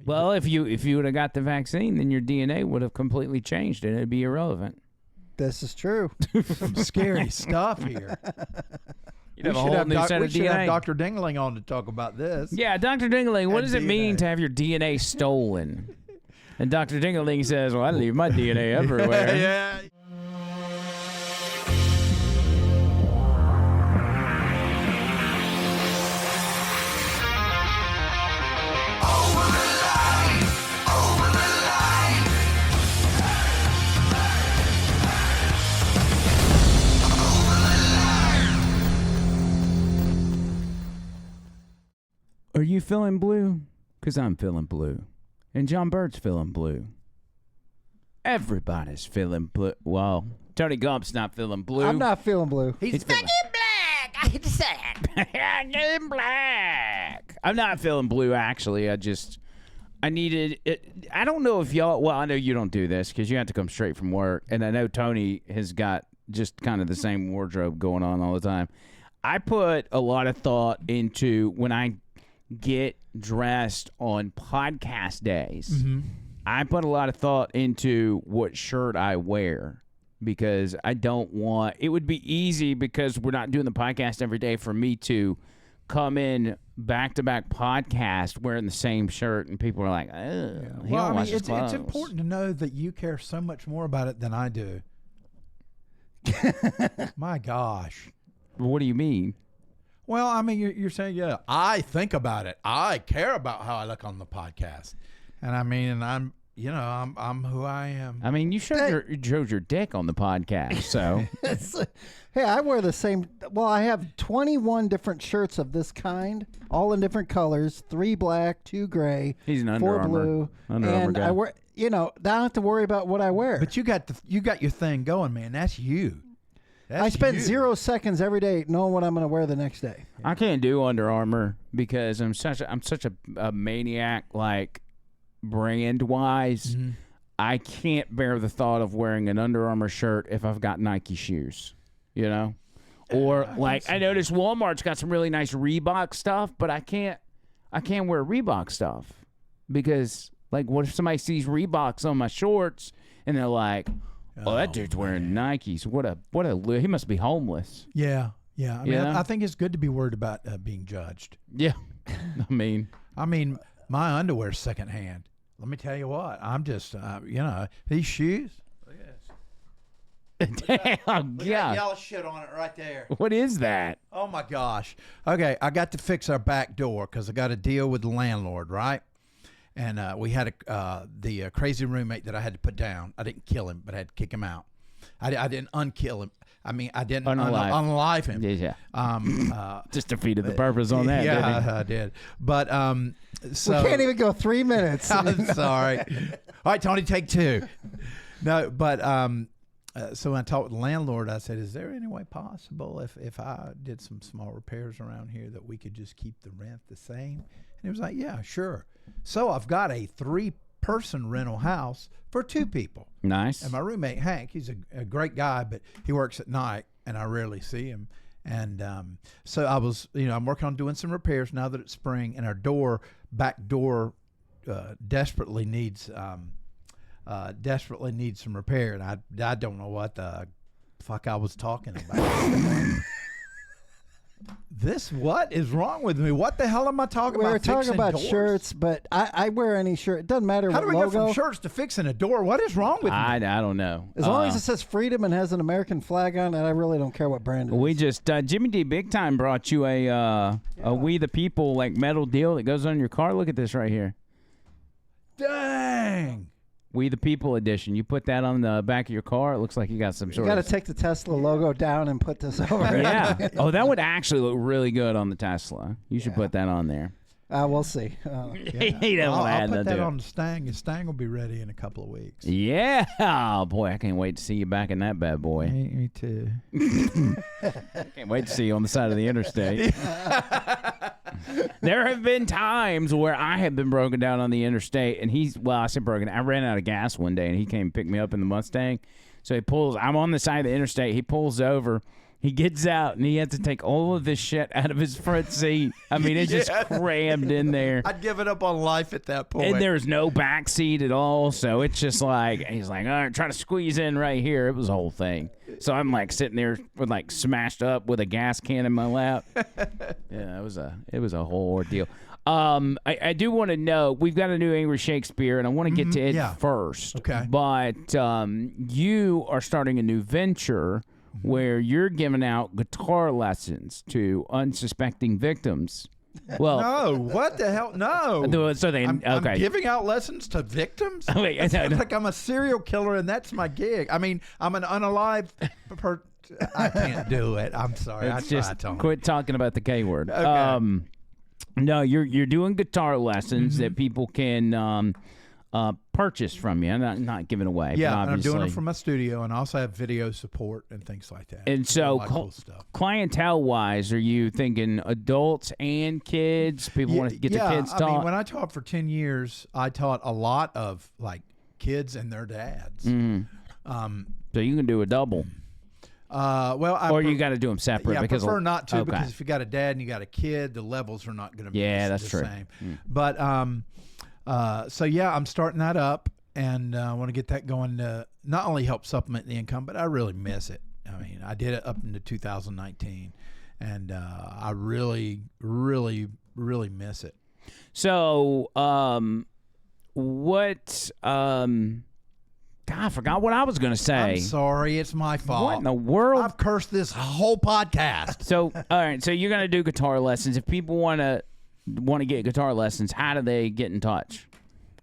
Well, if you would have got the vaccine, then your DNA would have completely changed and it'd be irrelevant. This is true. Some scary stuff here. You'd have a whole new set of we should DNA. have Dr. Dingling on to talk about this. Yeah, Dr. Dingling, what And does it mean DNA. to have your DNA stolen? And Dr. Dingling says, well, I leave my DNA everywhere. Yeah. Are you feeling blue? Because I'm feeling blue. And John Bird's feeling blue. Everybody's feeling blue. Well, Tony Gump's not feeling blue. I'm not feeling blue. He's feeling black. I said. I'm black. I'm not feeling blue, actually. I needed it. I don't know if y'all, well, I know you don't do this because you have to come straight from work. And I know Tony has got just kind of the same wardrobe going on all the time. I put a lot of thought into when I get dressed on podcast days. Mm-hmm. I put a lot of thought into what shirt I wear because I don't want it would be easy because we're not doing the podcast every day for me to come in back-to-back podcast wearing the same shirt and people are like, oh, he Well, don't I wash mean, his it's clothes. important to know that you care so much more about it than I do. My gosh. What do you mean? Well, I mean, you're saying, yeah, I think about it. I care about how I look on the podcast. And I mean, and I'm who I am. I mean, you showed your dick on the podcast, so. Hey, I wear the same. Well, I have 21 different shirts of this kind, all in different colors: 3 black, 2 gray, He's an 4 Under Armour. blue, Under Armour and guy. I wear. I don't have to worry about what I wear. But you got your thing going, man. That's you. I spend you. 0 seconds every day knowing what I'm going to wear the next day. I can't do Under Armour because I'm such a maniac, like brand wise. Mhm. I can't bear the thought of wearing an Under Armour shirt if I've got Nike shoes, you know? Or like I noticed Walmart's got some really nice Reebok stuff, but I can't wear Reebok stuff because like what if somebody sees Reeboks on my shorts and they're like, "Oh, that dude's wearing Nikes. What a he must be homeless." Yeah. I mean, Yeah. I think it's good to be worried about being judged. Yeah. I mean, my underwear's secondhand. Let me tell you what. I'm just, these shoes. damn, Look at that yeah. yellow shit on it right there. What is that? Oh my gosh. Okay, I got to fix our back door because I got a deal with the landlord, right? And we had the crazy roommate that I had to put down. I didn't kill him, but I had to kick him out. I didn't unkill him. I mean, I didn't unalive him. Yeah. Just defeated the purpose on that. Yeah, didn't he? I did. But so We can't even go 3 minutes. I'm sorry. All right, Tony, take 2. No, but so when I talked with the landlord, I said, "Is there any way possible if I did some small repairs around here that we could just keep the rent the same?" And he was like, "Yeah, sure." So I've got a 3-person rental house for 2 people. Nice. And my roommate, Hank, he's a great guy, but he works at night, and I rarely see him. And so I was, I'm working on doing some repairs now that it's spring, and our back door desperately needs some repair. And I don't know what the fuck I was talking about. What is wrong with me? What the hell am I talking about? We're talking Fixing about doors? shirts, but I wear any shirt. It doesn't matter How what do we logo. go from shirts to fixing a door? What is wrong with me? I don't know. As long as it says freedom and has an American flag on it, I really don't care what brand it is. We just Jimmy D Big Time brought you a We the People like metal deal that goes on your car. Look at this right here. Dang. We the People edition. You put that on the back of your car. It looks like you got some You sort got to of. take the Tesla logo down and put this over it. Yeah. Oh, that would actually look really good on the Tesla. You should put that on there. We'll see. He don't I'll add put nothing that to it. on the Stang. The Stang will be ready in a couple of weeks. Yeah. Oh, boy, I can't wait to see you back in that bad boy. Me too. Can't wait to see you on the side of the interstate. There have been times where I have been broken down on the interstate, and I said broken. I ran out of gas one day, and he came and picked me up in the Mustang. So I'm on the side of the interstate. He pulls over, He gets out and he has to take all of this shit out of his front seat. I mean, it's just crammed in there. I'd given up on life at that point. And there's no back seat at all, so it's just like he's like, all right, try to squeeze in right here. It was a whole thing. So I'm like sitting there with like smashed up with a gas can in my lap. Yeah, it was a whole ordeal. I do want to know, we've got a new Angry Shakespeare, and I want to get to it first. Okay. But you are starting a new venture where you're giving out guitar lessons to unsuspecting victims. Well, no, what the hell? No. So they I'm okay. giving out lessons to victims? Wait, It sounds like I'm a serial killer and that's my gig. I mean, I'm an unalive I can't do it. I'm sorry. It's just Tony. quit talking about the K word. Okay. No, you're doing guitar lessons that people can purchase from you. Not giving away. Yeah, but and I'm doing obviously. it from my studio, and I also have video support and things like that. And so, A lot of cool stuff. clientele-wise, are you thinking adults and kids? People want to get their kids taught? I mean, when I taught for 10 years, I taught a lot of like kids and their dads. So you can do a double. Well, You got to do them separate. Yeah, I because prefer not to okay. because if you got a dad and you got a kid, the levels are not going to be that's the true. same. But so yeah, I'm starting that up, and I want to get that going to not only help supplement the income, but I really miss it. I mean, I did it up into 2019, and I really, really, really miss it. So, what? God, I forgot what I was going to say. I'm sorry, it's my fault. What in the world? I've cursed this whole podcast. So, all right. So you're going to do guitar lessons. If people want to get guitar lessons, how do they get in touch?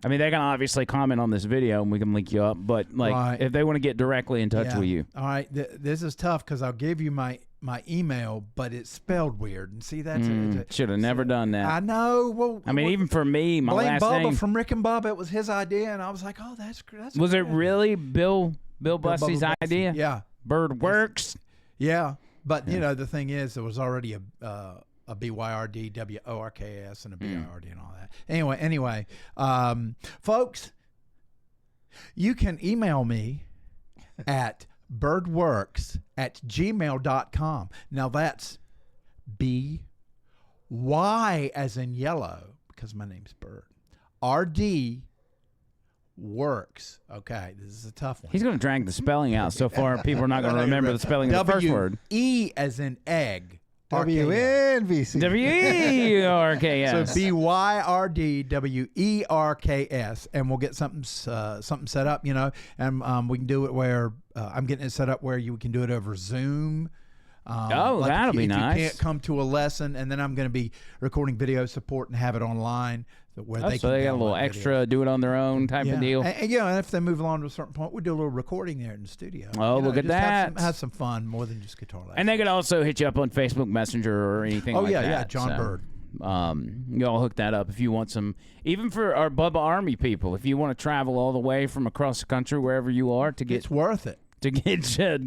I mean, they can obviously comment on this video and we can link you up. But like, Right. if they want to get directly in touch Yeah. with you, All right, this is tough because I'll give you my email, but it's spelled weird. And see, that's should have never done that. I know. Well, I mean, even for me, my blame last Bubba name from Rick and Bubba. It was his idea, and I was like, oh, that's was it great. really Bill Bussey's Bubba Bussey. idea? Yeah, Bird works. yeah. But you know, the thing is, there was already a BYRDWORKS and a BIRD and all that. Anyway, folks, you can email me at birdworks@gmail.com. Now that's BY as in yellow, because my name's Bird. RD works. Okay, this is a tough one. He's going to drag the spelling out so far. People are not going to remember the spelling of the first word. WE as in egg. WNVC. WERKS. So BYRDWERKS, and we'll get something set up, you know, and we can do it where I'm getting it set up where you can do it over Zoom. Like that'll be if nice. You can't come to a lesson, and then I'm going to be recording video support and have it online where they so can they got a little download extra, videos. do it on their own type of deal. And, you know, and if they move along to a certain point, we do a little recording there in the studio. Oh, You know, look at just that. have some fun more than just guitar lessons. And they could also hit you up on Facebook Messenger or anything like that. yeah, John Bird. You all hook that up if you want some, even for our Bubba Army people, if you want to travel all the way from across the country, wherever you are, to get It's worth it.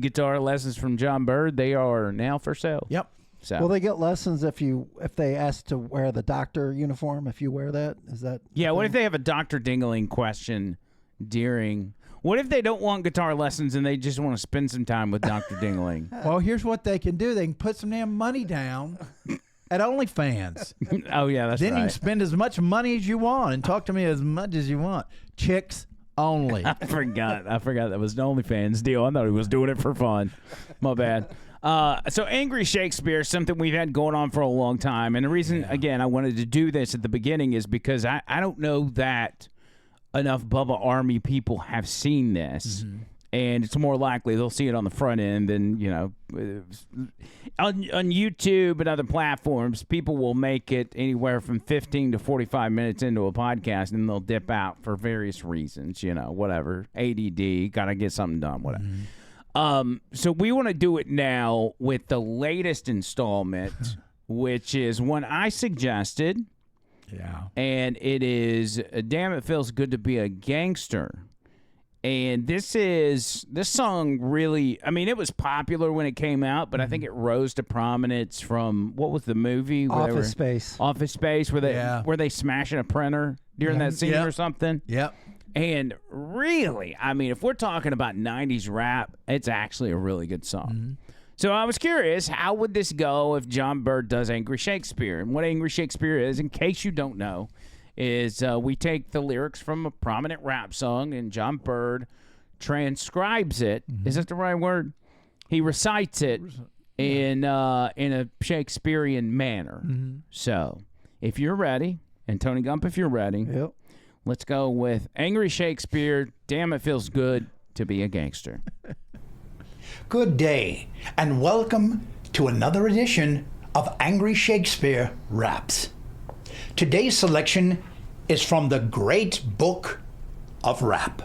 guitar lessons from John Bird, they are now for sale. Yep. So Will they get lessons if they ask to wear the doctor uniform? If you wear that, is that? yeah, what if they have a Dr. Dingling question during? What if they don't want guitar lessons and they just want to spend some time with Dr. Dingling? Well, here's what they can do. They can put some damn money down at OnlyFans. Oh yeah, that's Then you right. can spend as much money as you want and talk to me as much as you want. Chicks only. I forgot that was an OnlyFans deal. I thought he was doing it for fun. My bad. So Angry Shakespeare, something we've had going on for a long time. And the reason, again, I wanted to do this at the beginning is because I don't know that enough Bubba Army people have seen this. Mm-hmm. And it's more likely they'll see it on the front end than, you know, on YouTube and other platforms, people will make it anywhere from 15 to 45 minutes into a podcast and they'll dip out for various reasons, you know, whatever. ADD, got to get something done, whatever. So we want to do it now with the latest installment, which is one I suggested, Yeah. and it is Damn It Feels Good to Be a Gangster. And this song really, I mean, it was popular when it came out, but I think it rose to prominence from, what was the movie? where they Office were- Space. Office Space, where they smashing a printer during that scene Yep. or something. Yep. And really, I mean, if we're talking about 90s rap, it's actually a really good song. So I was curious, how would this go if John Bird does Angry Shakespeare? And what Angry Shakespeare is, in case you don't know, is we take the lyrics from a prominent rap song, and John Bird transcribes it. Is that the right word? He recites it in a Shakespearean manner. So if you're ready, and Tony Gump, if you're ready, Yep. let's go with Angry Shakespeare. Damn, it feels good to be a gangster. Good day, and welcome to another edition of Angry Shakespeare Raps. Today's selection is from the great book of rap.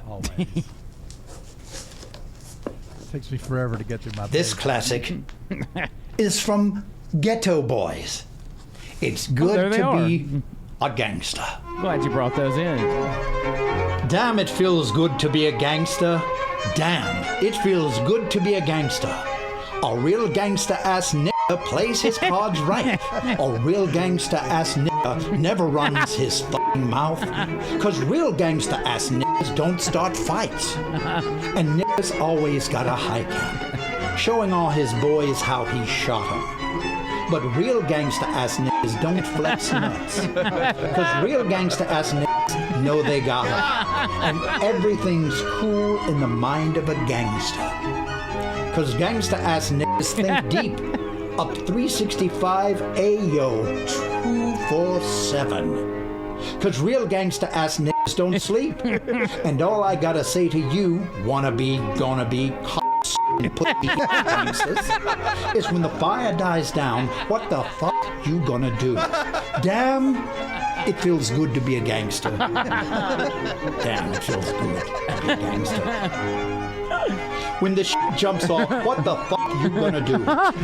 Takes me forever to get through my This page. classic is from Ghetto Boys. It's good there they to are. be a gangster. Glad you brought those in. Damn, it feels good to be a gangster. Damn, it feels good to be a gangster. A real gangster-ass nigga plays his cards right. A real gangster-ass nigga never runs his fucking mouth. Cause real gangster-ass niggas don't start fights. And niggas always got a high cap, showing all his boys how he shot 'em. But real gangster-ass niggas don't flex nuts. Cause real gangster-ass niggas know they got it. And everything's cool in the mind of a gangster. Cause gangster-ass niggas think deep. Up 365 Ayo 247. Cause real gangster-ass niggas don't sleep. And all I gotta say to you, wannabe, gonna be, and pussy gangsters, is when the fire dies down, what the fuck you gonna do? Damn, it feels good to be a gangster. Damn, it feels good to be a gangster. When the shit jumps off, what the fuck you gonna do?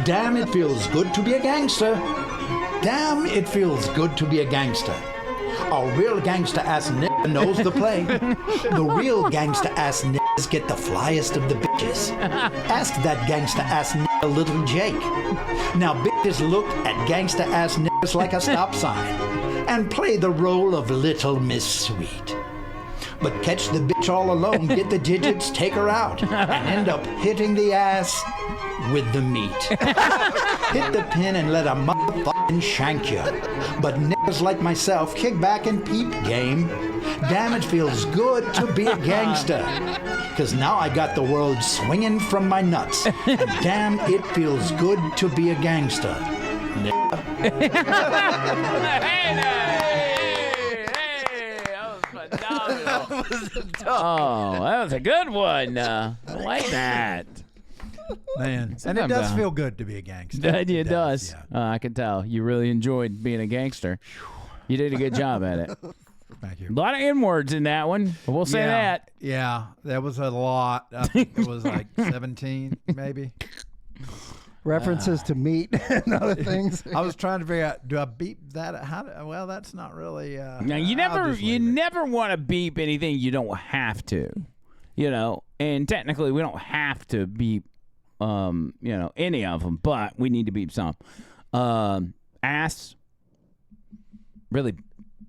Damn, it feels good to be a gangster. Damn, it feels good to be a gangster. A real gangster-ass nigga knows the play. The real gangster-ass niggas get the flyest of the bitches. Ask that gangster-ass nigga Little Jake. Now bitches look at gangster-ass niggas like a stop sign and play the role of Little Miss Sweet. But catch the bitch all alone, get the digits, take her out, and end up hitting the ass with the meat. Hit the pin and let a motherfucking shank you. But niggas like myself kick back and peep game. Damn, it feels good to be a gangster. Cause now I got the world swinging from my nuts. And damn, it feels good to be a gangster. Oh, that was a good one. I like that. Man, and it Sometimes, does feel good to be a gangster. It does. Yeah. I can tell. You really enjoyed being a gangster. You did a good job at it. Thank A you. lot of N-words in that one. But we'll say that. Yeah, that was a lot. I think it was like 17, maybe. References to meat and other things. I was trying to figure out, do I beep that? Well, that's not really. Now you never want to beep anything you don't have to, And technically, we don't have to beep, any of them, but we need to beep some. Ass, really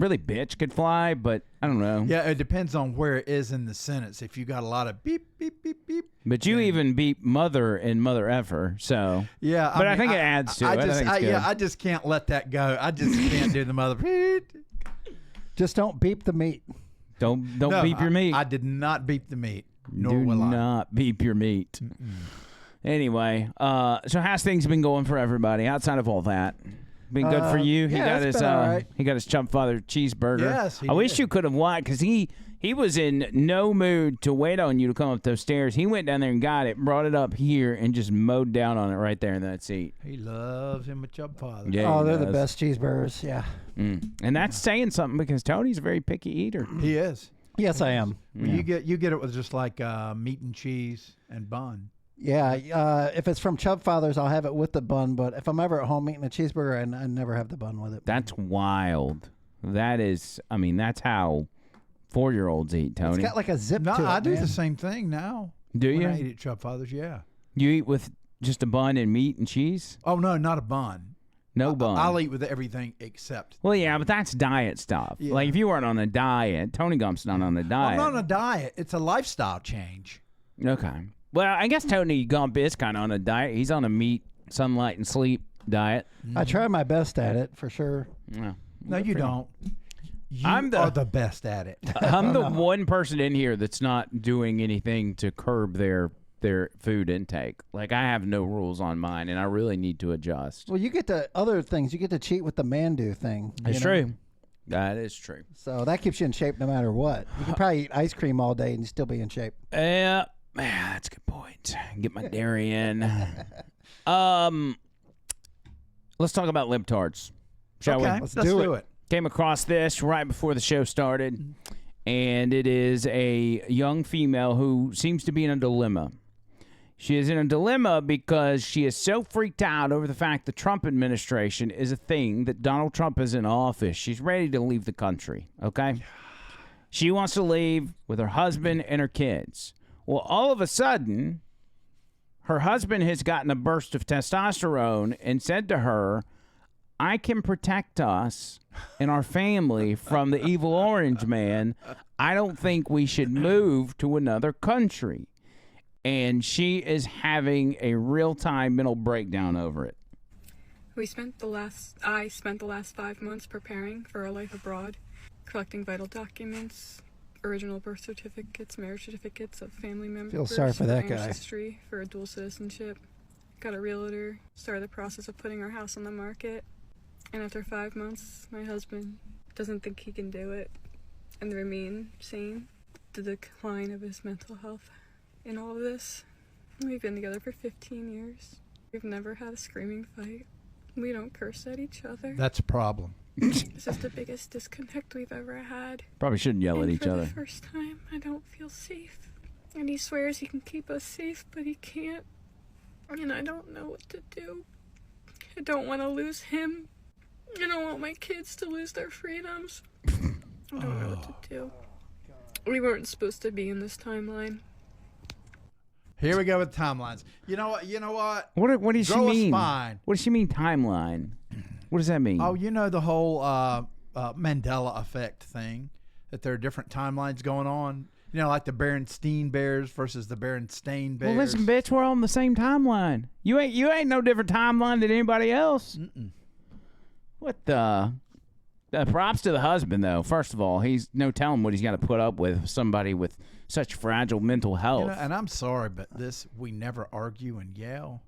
bitch could fly, but I don't know. Yeah, it depends on where it is in the sentence. If you got a lot of beep, beep, beep, beep. But you even beep mother and mother effer, so. Yeah, But I think it adds to it. I think it's good. I just can't let that go. I just can't do the mother. Just don't beep the meat. Don't No, beep your meat. I did not beep the meat. Nor Do will I. not beep your meat. Anyway, so how's things been going for everybody outside of all that? Been good for you? yeah, it's been all right. He got his Chump Father cheeseburger. Yes, he I wish did. you could have watched because he was in no mood to wait on you to come up those stairs. He went down there and got it, brought it up here, and just mowed down on it right there in that seat. He loves him a chub father. Yeah, Oh, he they're the does. best cheeseburgers. Yeah. And that's saying something because Tony's a very picky eater. He is. Yes, I am. You get it with just like meat and cheese and bun. Yeah. If it's from Chub Fathers, I'll have it with the bun. But if I'm ever at home eating a cheeseburger, I never have the bun with it. That's wild. That is, that's how 4-year-olds eat, Tony. It's got like a zip No, to it. I do man. the same thing now. Do when you? I eat at Chub Father's, yeah. You eat with just a bun and meat and cheese? Oh no, not a bun. No bun. I'll eat with everything except. Well, yeah, but that's diet stuff. Yeah. Like if you weren't on a diet, Tony Gump's not on the I'm diet. not on a diet. It's a lifestyle change. Okay. Well, I guess Tony Gump is kind of on a diet. He's on a meat, sunlight, and sleep diet. I try my best at it for sure. Yeah. No, you don't. You I'm are the best at it. I'm the one person in here that's not doing anything to curb their food intake. Like, I have no rules on mine, and I really need to adjust. Well, you get to other things. You get to cheat with the Mandu thing. It's true. That is true. So that keeps you in shape no matter what. You can probably eat ice cream all day and still be in shape. Yeah, that's a good point. Get my dairy in. Let's talk about libtards, shall we? Let's do it. Came across this right before the show started, and it is a young female who seems to be in a dilemma. She is in a dilemma because she is so freaked out over the fact the Trump administration is a thing, that Donald Trump is in office. She's ready to leave the country, okay? She wants to leave with her husband and her kids. Well, all of a sudden, her husband has gotten a burst of testosterone and said to her, I can protect us and our family from the evil orange man. I don't think we should move to another country. And she is having a real-time mental breakdown over it. I spent the last 5 months preparing for our life abroad, collecting vital documents, original birth certificates, marriage certificates of family members. Feel sorry for that guy. Ancestry for a dual citizenship. Got a realtor, started the process of putting our house on the market. And after 5 months, my husband doesn't think he can do it. And the remain sane, the decline of his mental health in all of this. We've been together for 15 years. We've never had a screaming fight. We don't curse at each other. That's a problem. This is the biggest disconnect we've ever had. Probably shouldn't yell at And each for other. the first time, I don't feel safe. And he swears he can keep us safe, but he can't. And I don't know what to do. I don't want to lose him. I don't want my kids to lose their freedoms. I don't know what to do. We weren't supposed to be in this timeline. Here we go with timelines. You know what? What does she Grow a mean? spine. What does she mean, timeline? What does that mean? Oh, you know the whole Mandela effect thing, that there are different timelines going on. You know, like the Berenstain Bears versus the Berenstain Bears. Well, listen, bitch, we're on the same timeline. You ain't no different timeline than anybody else. What the? Props to the husband, though. First of all, he's no telling what he's got to put up with somebody with such fragile mental health. You know, and I'm sorry, but we never argue and yell.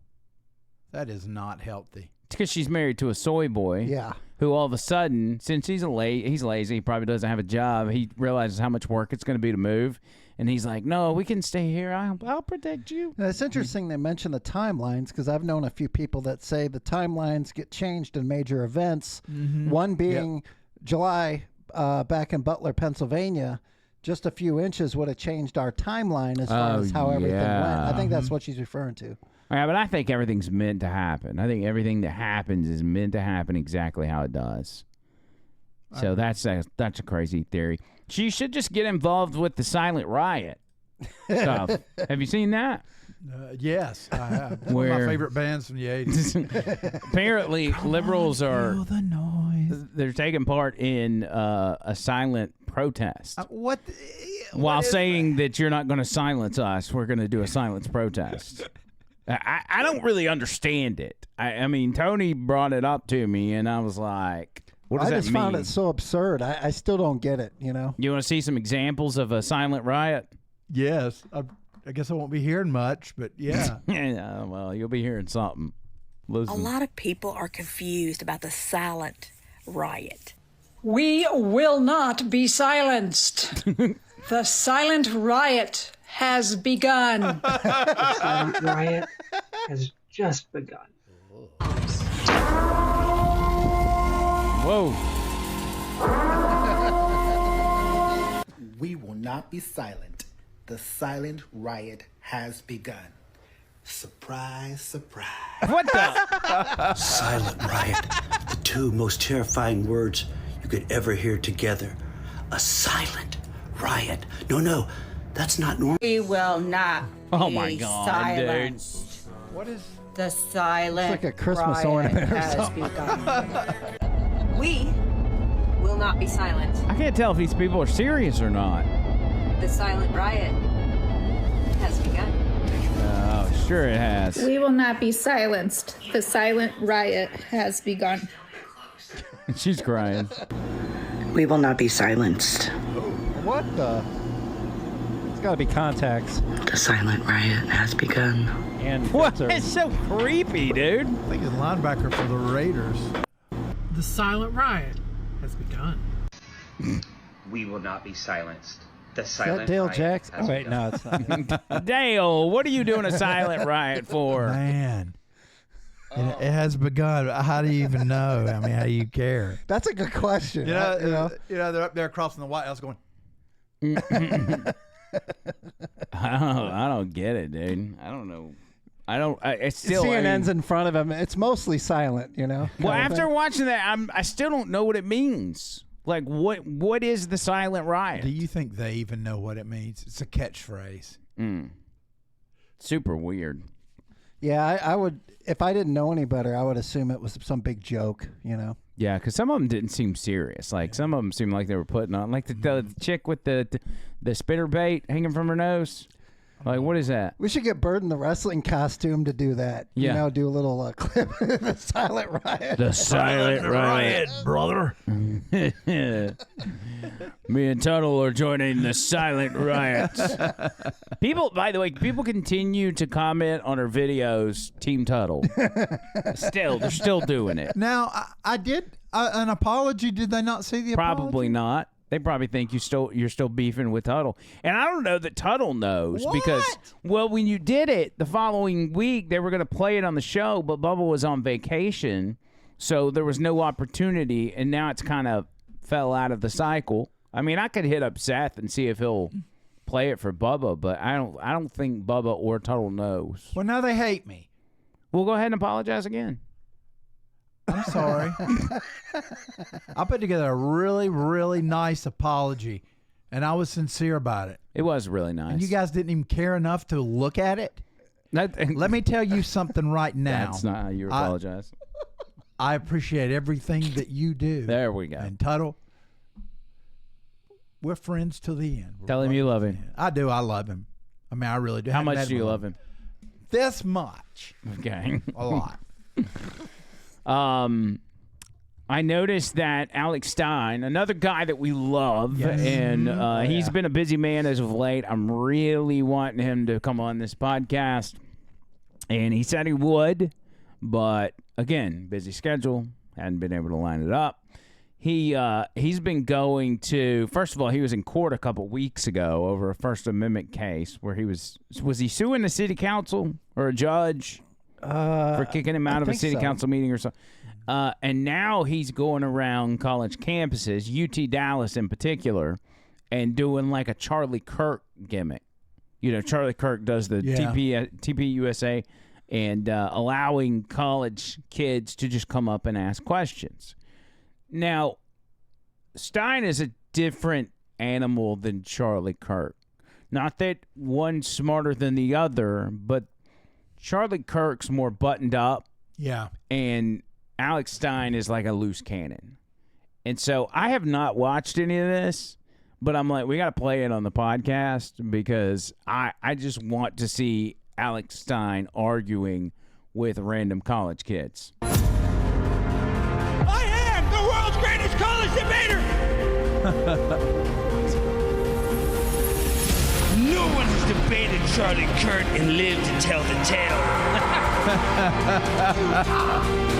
That is not healthy. It's because she's married to a soy boy. Yeah. Who all of a sudden, since he's lazy, he probably doesn't have a job. He realizes how much work it's going to be to move, and he's like, "No, we can stay here. I'll protect you." Now, it's interesting they mention the timelines because I've known a few people that say the timelines get changed in major events. One being July back in Butler, Pennsylvania. Just a few inches would have changed our timeline as far as how everything went. I think that's what she's referring to. Yeah, but I think everything's meant to happen. I think everything that happens is meant to happen exactly how it does. So that's a crazy theory. She should just get involved with the silent riot stuff. Have you seen that? Yes, I have. It's one of my favorite bands from the 80s. Apparently, liberals are Feel the noise. they're taking part in a silent protest. What While is saying that you're not going to silence us, we're going to do a silence protest. I don't really understand it. I mean, Tony brought it up to me, and I was like, what does I that just mean? found it so absurd. I still don't get it, you know? You want to see some examples of a silent riot? Yes. I guess I won't be hearing much, but yeah. Yeah, well, you'll be hearing something. Listen. A lot of people are confused about the silent riot. We will not be silenced. The silent riot has begun. The silent riot has just begun. Whoa. We will not be silent. The silent riot has begun. Surprise, surprise. What the? Silent riot. The two most terrifying words you could ever hear together. A silent riot. No, that's not normal. We will not Oh be my God, silenced. What is... The silent It's like a Christmas riot ornament or has something. begun. We will not be silent. I can't tell if these people are serious or not. The silent riot has begun. Sure it has. We will not be silenced. The silent riot has begun. She's crying. We will not be silenced. What the? It's got to be contacts. The silent riot has begun. And what? It's so creepy, dude. I think it's linebacker for the Raiders. The silent riot has begun. We will not be silenced. The Is silent that Dale riot Jackson? has Oh, wait, begun. no, it's not. Dale, what are you doing a silent riot for? Man. It has begun. How do you even know? I mean, how do you care? That's a good question. You know, they're up there crossing the White House going. I don't get it, dude. I don't know. It's still CNN's in front of him. It's mostly silent, you know. Well, kind of after thing. watching that, I still don't know what it means. Like, what is the silent riot? Do you think they even know what it means? It's a catchphrase. Super weird. Yeah, I would. If I didn't know any better, I would assume it was some big joke, you know. Yeah, because some of them didn't seem serious. Like some of them seemed like they were putting on, like the chick with the spinner bait hanging from her nose. Like, what is that? We should get Bird in the wrestling costume to do that. Yeah. You know, do a little clip. The silent riot. The silent riot, brother. Me and Tuttle are joining the silent riots. People, by the way, people continue to comment on our videos, Team Tuttle. They're still doing it. Now, I did an apology. Did they not see the apology? Probably not. They probably think you're still beefing with Tuttle. And I don't know that Tuttle knows because, well, when you did it the following week, they were going to play it on the show, but Bubba was on vacation, so there was no opportunity, and now it's kind of fell out of the cycle. I mean, I could hit up Seth and see if he'll play it for Bubba, but I don't think Bubba or Tuttle knows. Well, now they hate me. We'll go ahead and apologize again. I'm sorry. I put together a really, really nice apology, and I was sincere about it. It was really nice. And you guys didn't even care enough to look at it? Let me tell you something right now. That's not how you apologize. I appreciate everything that you do. There we go. And Tuttle, we're friends till the end. Tell him you love him. I do. I love him. I mean, I really do. How much do you love him? This much. Okay. A lot. I noticed that Alex Stein, another guy that we love, and he's been a busy man as of late. I'm really wanting him to come on this podcast, and he said he would, but again, busy schedule, hadn't been able to line it up. He's been going to, first of all, he was in court a couple weeks ago over a First Amendment case where he was he suing the city council or a judge for kicking him out of a city council meeting or something. And now he's going around college campuses, UT Dallas in particular, and doing like a Charlie Kirk gimmick. You know, Charlie Kirk does the TPUSA and allowing college kids to just come up and ask questions. Now, Stein is a different animal than Charlie Kirk. Not that one's smarter than the other, but Charlie Kirk's more buttoned up. Yeah. And Alex Stein is like a loose cannon. And so I have not watched any of this, but I'm like, we got to play it on the podcast because I just want to see Alex Stein arguing with random college kids. I am the world's greatest college debater! No one has debated Charlie Kirk and lived to tell the tale.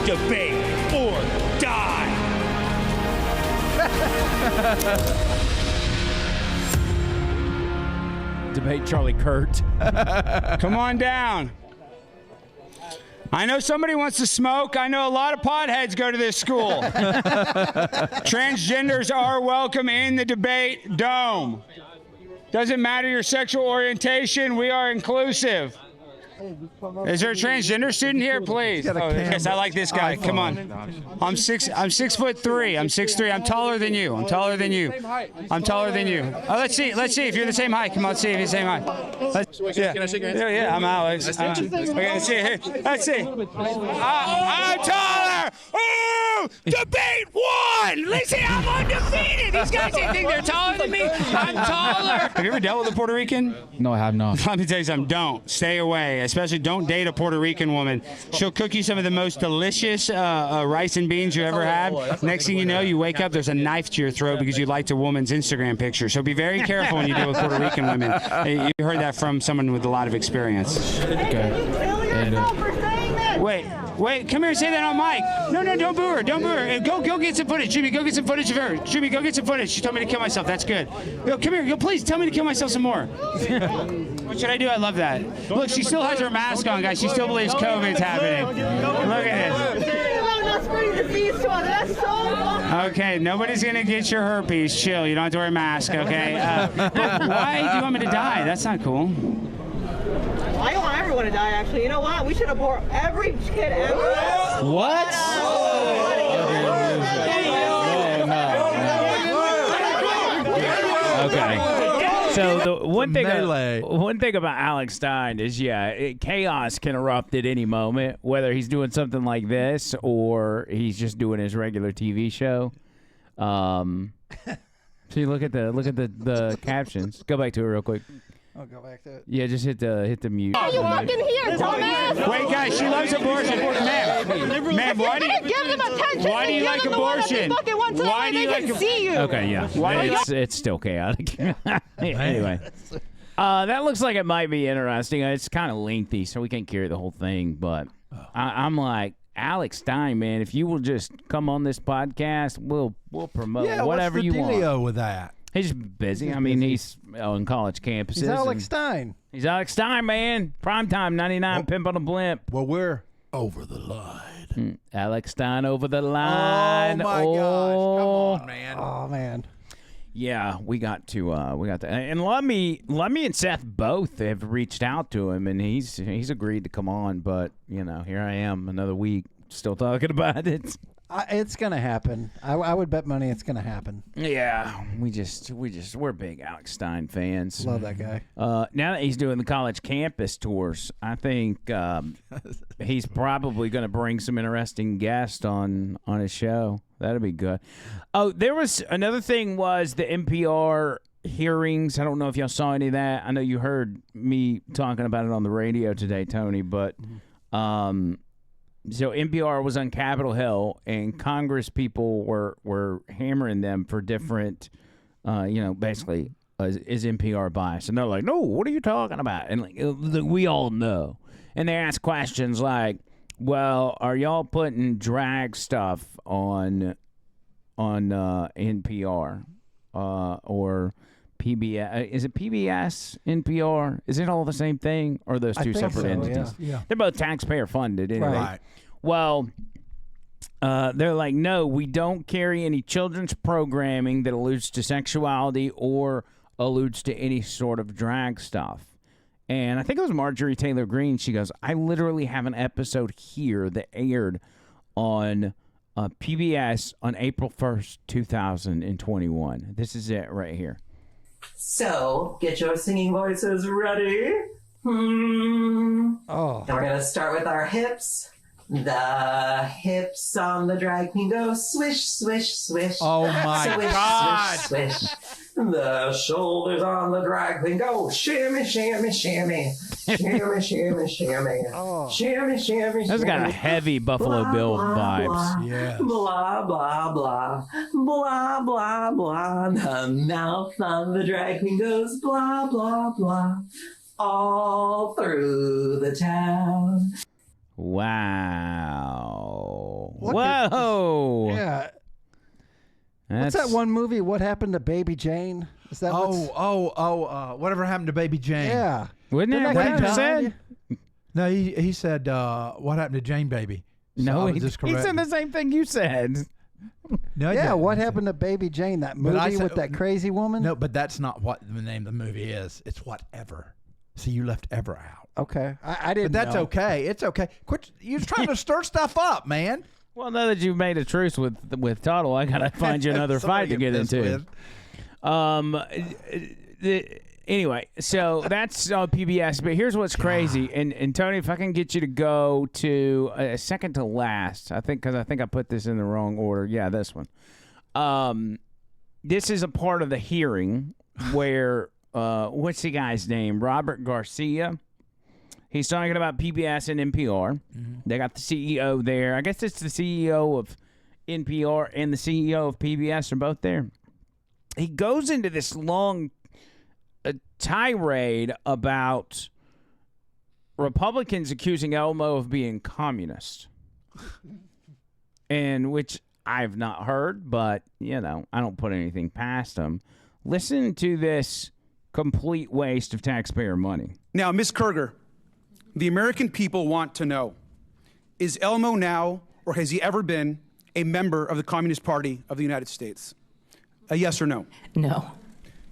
Debate or die. Debate Charlie Kirk. Come on down. I know somebody wants to smoke. I know a lot of potheads go to this school. Transgenders are welcome in the debate dome. Doesn't matter your sexual orientation, we are inclusive. Is there a transgender student here, please? Oh, yes, I like this guy. Come on. I'm 6'3". I'm 6'3". I'm taller than you. I'm taller than you. I'm taller than you. Oh, let's see if you're the same height. Come on, let's see if you're the same height. Can I shake your hand? Yeah, I'm Alex. Okay, let's see. Let's see. I'm taller. Ooh, debate one. Let's see, I'm undefeated. These guys think they're taller than me. I'm taller. Have you ever dealt with a Puerto Rican? No, I have not. Let me tell you something. Don't. Stay away. Especially don't date a Puerto Rican woman. She'll cook you some of the most delicious rice and beans you ever had. Next thing you know, you wake up, there's a knife to your throat because you liked a woman's Instagram picture. So be very careful when you deal with Puerto Rican women. You heard that from someone with a lot of experience. Okay. And, Wait, come here and say that on mic. No, don't boo her. Don't boo her. Go get some footage. Jimmy, go get some footage of her. Jimmy, go get some footage. She told me to kill myself. That's good. Yo, come here. Yo, please tell me to kill myself some more. What should I do? I love that. Look, she still has her mask on, guys. She still believes COVID's happening. Look at this. Okay, nobody's going to get your herpes. Chill. You don't have to wear a mask, okay? Why do you want me to die? That's not cool. I don't want everyone to die, actually. You know what? We should abort every kid ever. What? Okay. So the one thing about Alex Stein is, chaos can erupt at any moment, whether he's doing something like this or he's just doing his regular TV show. See, look at the captions. Go back to it real quick. I'll go back to it. Yeah, just hit the mute. Why are you walking here, dumbass? Wait, guys, she loves abortion. Ma'am, why do you give them attention? Why do you like abortion? Why do you like see you? Okay, yeah. It's still chaotic. Anyway. That looks like it might be interesting. It's kind of lengthy, so we can't carry the whole thing, but I'm like, Alex Stein, man, if you will just come on this podcast, we'll promote whatever you want. What's the dealio with that? He's busy. I mean, he's on college campuses. He's Alex Stein. He's Alex Stein, man. Primetime 99, Pimp on a Blimp. Well, we're over the line. Alex Stein over the line. Oh, my gosh. Come on, man. Oh, man. Yeah, we got to, and Lummy and Seth both have reached out to him, and he's agreed to come on. But here I am, another week, still talking about it. It's gonna happen. I would bet money it's gonna happen. Yeah, we're big Alex Stein fans. Love that guy. Now that he's doing the college campus tours, I think he's probably going to bring some interesting guests on his show. That'll be good. Oh, there was another thing was the NPR hearings. I don't know if y'all saw any of that. I know you heard me talking about it on the radio today, Tony, but so NPR was on Capitol Hill, and Congress people were hammering them for different, basically, is NPR biased? And they're like, no, what are you talking about? And we all know. And they ask questions like, well, are y'all putting drag stuff on NPR or PBS? Is it PBS, NPR? Is it all the same thing, or are those two separate entities? Yeah. They're both taxpayer funded anyway. Right. Well, they're like, no, we don't carry any children's programming that alludes to sexuality or alludes to any sort of drag stuff. And I think it was Marjorie Taylor Greene. She goes, I literally have an episode here that aired on PBS on April 1st, 2021. This is it right here. So, get your singing voices ready. Oh. And we're going to start with our hips. The hips on the drag queen go swish, swish, swish. Oh, my swish, God. Swish, swish. The shoulders on the drag queen go shimmy, shimmy, shimmy. Shimmy, shimmy, shimmy. Oh. Shimmy, shimmy, That's got a shimmy. heavy Buffalo Blah, Bill blah, vibes. blah. Yes. Blah, blah, blah. Blah, blah, blah. The mouth on the drag queen goes blah, blah, blah. All through the town. Wow. Look Whoa. Yeah. What's that one movie? What Happened to Baby Jane? Is that whatever happened to Baby Jane? Yeah. Wouldn't Didn't that that what guy you said? No, he said, what happened to Jane Baby? So No, I was he just said correcting. the same thing you said. No, I Yeah, didn't. What Happened to Baby Jane? That But I movie said- with that crazy woman? No, but that's not what the name of the movie is. It's Whatever. See, you left ever out. Okay. I didn't But that's know. okay. It's okay. Quit. You're trying to stir stuff up, man. Well, now that you've made a truce with Tuttle, I gotta find you another fight to get into. Anyway, so that's on PBS. But here's what's crazy, and Tony, if I can get you to go to second to last, because I think I put this in the wrong order. Yeah, this one. this is a part of the hearing where what's the guy's name? Robert Garcia. He's talking about PBS and NPR. They got the CEO there. I guess it's the CEO of NPR and the CEO of PBS are both there. He goes into this long tirade about Republicans accusing Elmo of being communist, and which I've not heard, but, I don't put anything past him. Listen to this complete waste of taxpayer money. Now, Ms. Kerger, the American people want to know, is Elmo now, or has he ever been, a member of the Communist Party of the United States? A yes or no? No.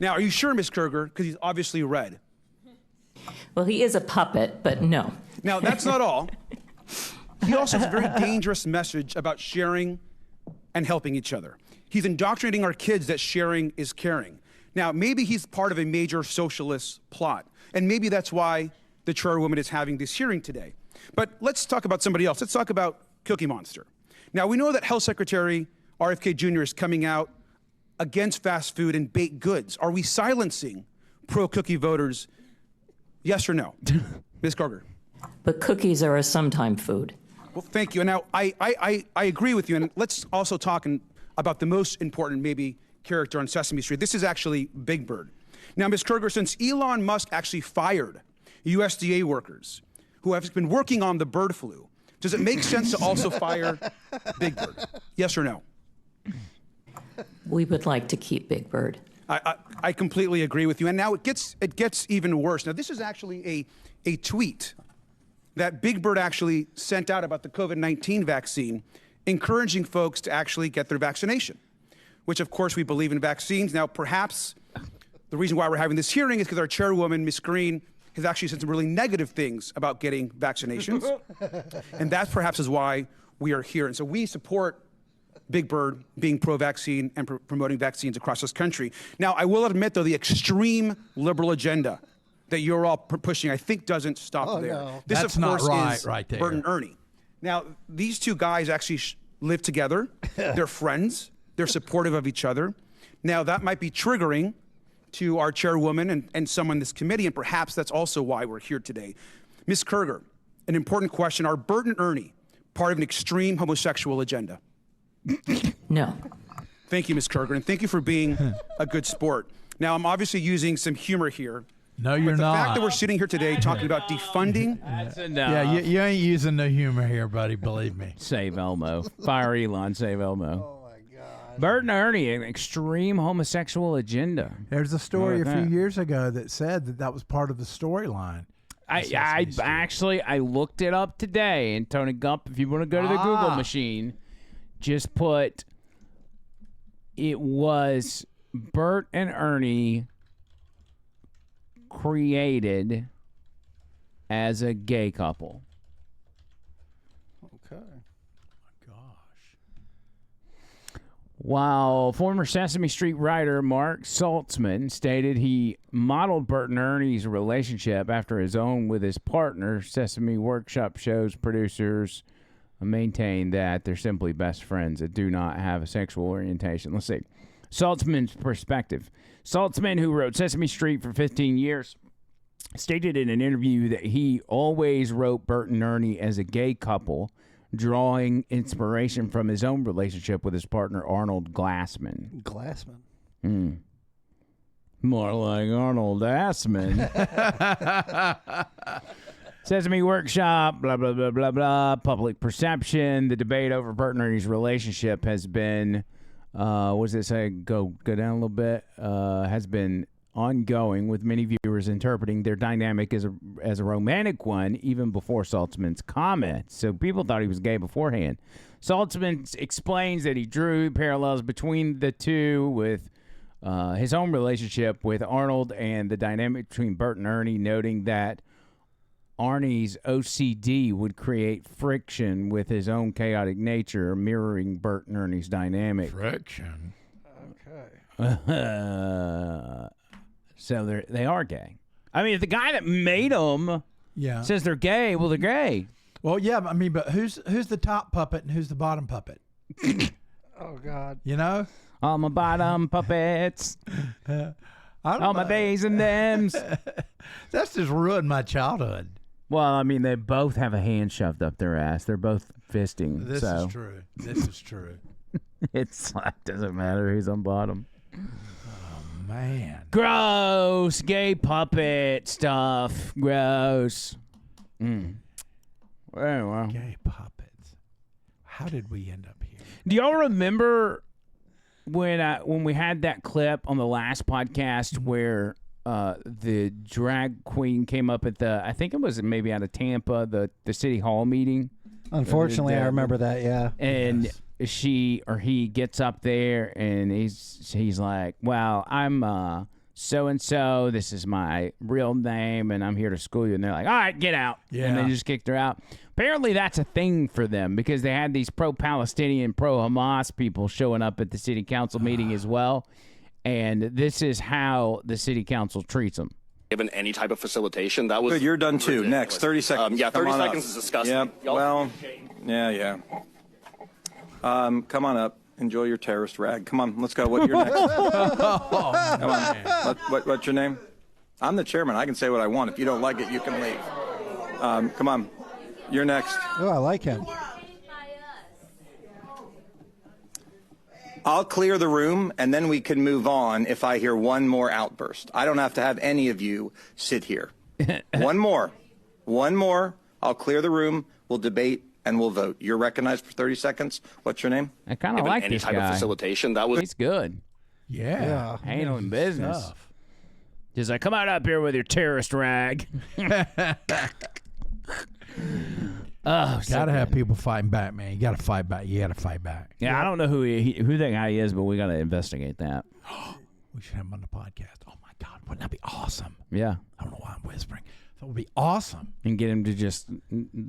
Now, are you sure, Ms. Kerger? Because he's obviously red. Well, he is a puppet, but no. Now, that's not all. He also has a very dangerous message about sharing and helping each other. He's indoctrinating our kids that sharing is caring. Now, maybe he's part of a major socialist plot, and maybe that's why the chairwoman is having this hearing today. But let's talk about somebody else. Let's talk about Cookie Monster. Now, we know that Health Secretary RFK Jr. is coming out against fast food and baked goods. Are we silencing pro-cookie voters? Yes or no? Ms. Kerger. But cookies are a sometime food. Well, thank you. And now, I agree with you. And let's also talk about the most important, maybe, character on Sesame Street. This is actually Big Bird. Now, Ms. Kerger, since Elon Musk actually fired USDA workers who have been working on the bird flu, does it make sense to also fire Big Bird? Yes or no? We would like to keep Big Bird. I completely agree with you. And now it gets even worse. Now, this is actually a tweet that Big Bird actually sent out about the COVID-19 vaccine, encouraging folks to actually get their vaccination, which, of course, we believe in vaccines. Now, perhaps the reason why we're having this hearing is because our chairwoman, Ms. Green, has actually said some really negative things about getting vaccinations. And that perhaps is why we are here. And so we support Big Bird being pro-vaccine and promoting vaccines across this country. Now, I will admit, though, the extreme liberal agenda that you're all pushing, I think, doesn't stop there. No. This, That's of course, not is right there. Bert and Ernie. Now, these two guys actually live together. They're friends. They're supportive of each other. Now, that might be triggering to our chairwoman and some on this committee, and perhaps that's also why we're here today. Ms. Kerger, an important question. Are Bert and Ernie part of an extreme homosexual agenda? No. Thank you, Ms. Kerger, and thank you for being a good sport. Now, I'm obviously using some humor here. No, you're the not. fact that we're sitting here today talking about defunding. That's enough. Yeah, you ain't using no humor here, buddy. Believe me. Save Elmo. Fire Elon. Save Elmo. Bert and Ernie, an extreme homosexual agenda. There's a story a How few about that? years ago that said that was part of the storyline. I looked it up today, and Tony Gump, if you want to go to the Google machine, just put it was Bert and Ernie created as a gay couple. Okay. While former Sesame Street writer Mark Saltzman stated he modeled Bert and Ernie's relationship after his own with his partner, Sesame Workshop show's producers maintain that they're simply best friends that do not have a sexual orientation. Let's see. Saltzman's perspective. Saltzman, who wrote Sesame Street for 15 years, stated in an interview that he always wrote Bert and Ernie as a gay couple, drawing inspiration from his own relationship with his partner, Arnold Glassman. Glassman? More like Arnold Assman. Sesame Workshop, blah, blah, blah, blah, blah. Public perception. The debate over Bert and Ernie's relationship has been, what does it say? Go down a little bit. Has been ongoing, with many viewers interpreting their dynamic as a romantic one, even before Saltzman's comments. So people thought he was gay beforehand. Saltzman explains that he drew parallels between the two with his own relationship with Arnold and the dynamic between Bert and Ernie, noting that Arnie's OCD would create friction with his own chaotic nature, mirroring Bert and Ernie's dynamic. Friction? Okay. So they are gay. I mean, if the guy that made them says they're gay, well, they're gay. Well, yeah, I mean, but who's the top puppet and who's the bottom puppet? Oh, God. You know? All my bottom puppets. All my days and thems. That's just ruined my childhood. Well, I mean, they both have a hand shoved up their ass. They're both fisting. This so. is true. This is true. It's like, doesn't matter who's on bottom. Oh, man. Gross. Gay puppet stuff. Gross. Well. Gay puppets. How did we end up here? Do y'all remember when we had that clip on the last podcast where the drag queen came up at I think it was maybe out of Tampa, the city hall meeting? Unfortunately, I remember that, yeah. And she or he gets up there and he's like, well, I'm so-and-so, this is my real name, and I'm here to school you. And they're like, all right, get out. Yeah. And they just kicked her out. Apparently that's a thing for them because they had these pro-Palestinian, pro-Hamas people showing up at the city council meeting as well. And this is how the city council treats them. Given any type of facilitation, that was good. You're done too. ridiculous. Next, 30 seconds. Yeah, 30 Come on seconds up. is disgusting. Yeah. Y'all- Well, yeah. Come on up. Enjoy your terrorist rag. Come on, let's go. What you're next? Come on. What's your name? I'm the chairman. I can say what I want. If you don't like it, you can leave. Come on. You're next. Oh, I like him. I'll clear the room, and then we can move on if I hear one more outburst. I don't have to have any of you sit here. One more. I'll clear the room. We'll debate, and we'll vote. You're recognized for 30 seconds. What's your name? I kind of Given like any this type guy. of facilitation, that was He's good. Yeah. Handling business. Stuff. He's like, come on up here with your terrorist rag. Oh, so Gotta have good. people fighting back, man. You gotta fight back. Yeah, I don't know who that guy is, but we gotta investigate that. We should have him on the podcast. Oh my God, wouldn't that be awesome? Yeah, I don't know why I'm whispering. That would be awesome. and get him to just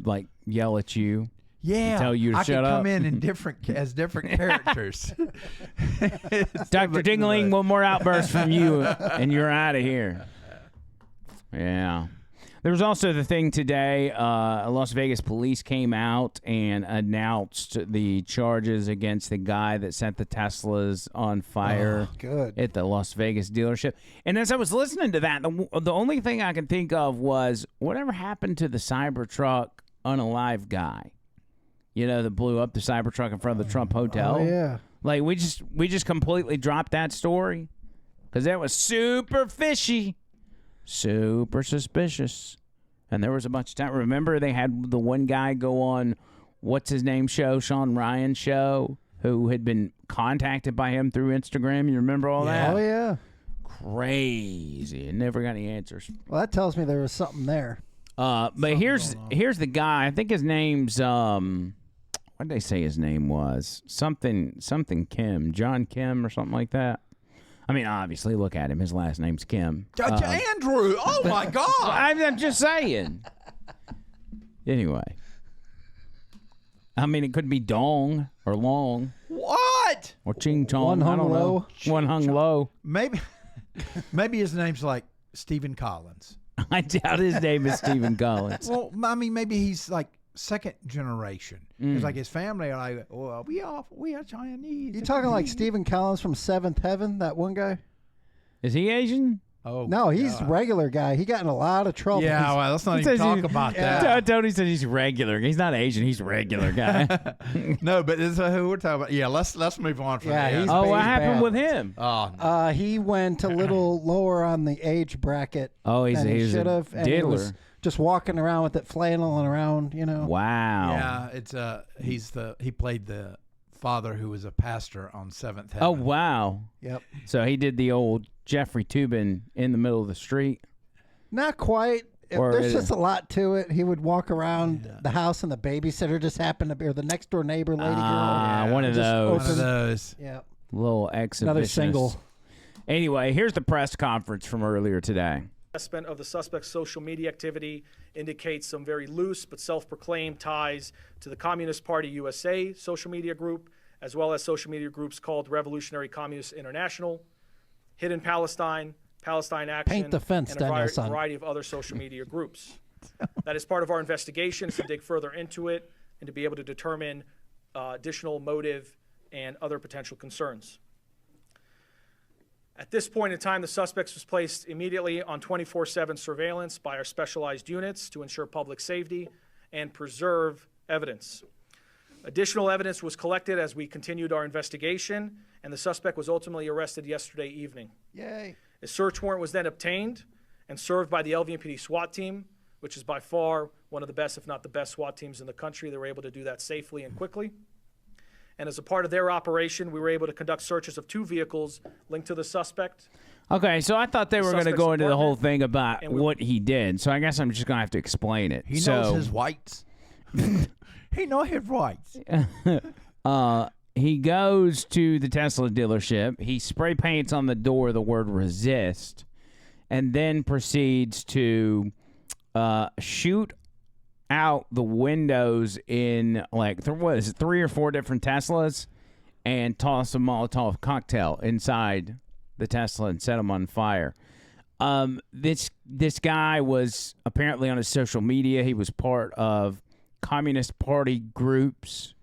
like yell at you. Yeah, tell you to I shut could up. come in different characters. Dr. Dingling, one more outburst from you, and you're out of here. Yeah. There was also the thing today. Las Vegas police came out and announced the charges against the guy that set the Teslas on fire at the Las Vegas dealership. And as I was listening to that, the only thing I could think of was whatever happened to the Cybertruck unalive guy. You know, that blew up the Cybertruck in front of the Trump Hotel. Oh, yeah. Like, we just completely dropped that story because that was super fishy. Super suspicious. And there was a bunch of time. Remember, they had the one guy go on, what's his name show, Sean Ryan's show, who had been contacted by him through Instagram. You remember all that? Oh, yeah. Crazy. And never got any answers. Well, that tells me there was something there. But here's the guy. I think his name's, what did they say his name was? Something Kim. John Kim or something like that. I mean, obviously, look at him. His last name's Kim. Andrew, oh my God. I'm just saying. Anyway. I mean, it could be Dong or Long. What? Or Ching Chong. One hung I don't know. low. One hung low. Maybe his name's like Stephen Collins. I doubt his name is Stephen Collins. Well, I mean, maybe he's like second generation. It's like his family are like, well, we are Chinese. You talking like Stephen Collins from Seventh Heaven, that one guy? Is he Asian? Oh, no, he's a regular guy. He got in a lot of trouble. Yeah, well, let's not even talk about that. Tony said he's regular. He's not Asian. He's a regular guy. No, but this is who we're talking about. Yeah, let's move on from that. He's what happened bad. with him? Oh, no. He went a little lower on the age bracket. Oh, than he he's should a have. And he was diddler. just walking around with it, flailing around. You know. Wow. Yeah, it's he played the father who was a pastor on Seventh Heaven. Oh, wow. Yep. So he did the old Jeffrey Toobin in the middle of the street. Not quite. Or There's just a lot to it. He would walk around the house, and the babysitter just happened to be, or the next door neighbor lady girl. One of just those. opened- One of those. Yeah. Little exhibitionist. Another single. Anyway, here's the press conference from earlier today. Assessment of the suspect's social media activity indicates some very loose but self-proclaimed ties to the Communist Party USA social media group, as well as social media groups called Revolutionary Communist International, Hidden Palestine, Palestine Action, Paint the fence, and Daniel a son. variety of other social media groups. That is part of our investigation, is to dig further into it and to be able to determine additional motive and other potential concerns. At this point in time, the suspect was placed immediately on 24/7 surveillance by our specialized units to ensure public safety and preserve evidence. Additional evidence was collected as we continued our investigation, and the suspect was ultimately arrested yesterday evening. Yay. A search warrant was then obtained and served by the LVMPD SWAT team, which is by far one of the best, if not the best, SWAT teams in the country. They were able to do that safely and quickly. And as a part of their operation, we were able to conduct searches of 2 vehicles linked to the suspect. Okay, so I thought they were going to suspect's go into the whole apartment, thing about and we- what he did. So I guess I'm just going to have to explain it. He knows his rights. He knows his rights. He goes to the Tesla dealership. He spray paints on the door the word resist, and then proceeds to shoot out the windows in like 3 or 4 different Teslas, and toss a Molotov cocktail inside the Tesla and set them on fire. This guy was apparently on his social media. He was part of Communist Party groups,